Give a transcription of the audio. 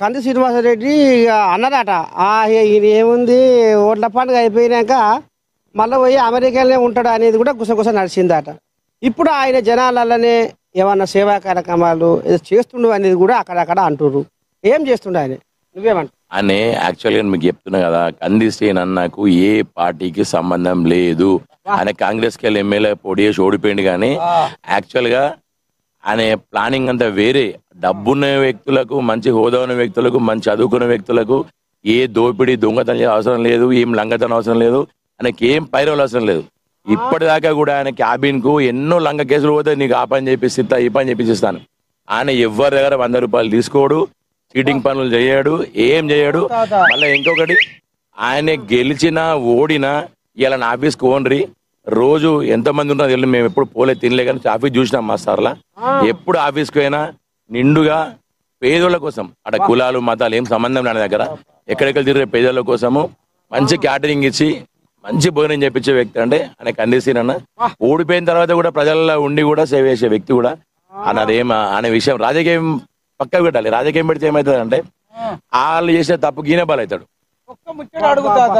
కంది శ్రీనివాసరెడ్డి అన్నారట ఈయన ఏముంది ఓట్ల పండుగ అయిపోయినాక మళ్ళీ పోయి అమెరికాలోనే ఉంటాడు అనేది కూడా గుసగుస నడిచిందట. ఇప్పుడు ఆయన జనాలనే ఏమన్నా సేవా కార్యక్రమాలు ఏదో చేస్తుండు అనేది కూడా అక్కడక్కడ అంటుర్రు. ఏం చేస్తుండే ఆయన? నువ్వేమంట? ఆయన యాక్చువల్గా మీకు చెప్తున్నా కదా, కంది శ్రీన్ అన్నకు ఏ పార్టీకి సంబంధం లేదు. ఆయన కాంగ్రెస్కి వెళ్ళి ఎమ్మెల్యే పోటీ చేసి ఓడిపోయింది. కానీ యాక్చువల్గా ఆయన ప్లానింగ్ అంతా వేరే. డబ్బున్న వ్యక్తులకు, మంచి హోదా ఉన్న వ్యక్తులకు, మంచి చదువుకున్న వ్యక్తులకు ఏ దోపిడీ దొంగతనం అవసరం లేదు, ఏం లంగతనం అవసరం లేదు, ఆయనకి ఏం పైరవలు అవసరం లేదు. ఇప్పటిదాకా కూడా ఆయన క్యాబిన్ కు ఎన్నో లంగ కేసులు పోతే నీకు ఆ పని చేపిస్తా ఈ పని చేపిస్తాను. ఆయన ఎవరి దగ్గర 100 రూపాయలు తీసుకోడు, చీటింగ్ పనులు చేయడు, ఏం చేయడు. మళ్ళీ ఇంకొకటి, ఆయన గెలిచినా ఓడినా ఇలా నా ఆఫీస్కి ఓన్రి రోజు ఎంతమంది ఉన్నా తెలియదు, మేము ఎప్పుడు పోలే తినలే కానీ ఆఫీస్ చూసినాం మా సార్లా. ఎప్పుడు ఆఫీస్కి పోయినా నిండుగా పేదోళ్ళ కోసం, అక్కడ కులాలు మతాలు ఏం సంబంధం లేని దగ్గర ఎక్కడెక్కడ తిరిగే పేదోళ్ళ కోసము మంచి క్యాటరింగ్ ఇచ్చి మంచి భోజనం చేపించే వ్యక్తి అంటే ఆయన కంది శ్రీన్ అన్న. ఓడిపోయిన తర్వాత కూడా ప్రజల్లో ఉండి కూడా సేవ చేసే వ్యక్తి కూడా అన్నదేం అనే విషయం. రాజకీయం పక్కకు పెట్టాలి. రాజకీయం పెడితే ఏమవుతుంది అంటే వాళ్ళు చేసే తప్పు గీనే బాలవుతాడు.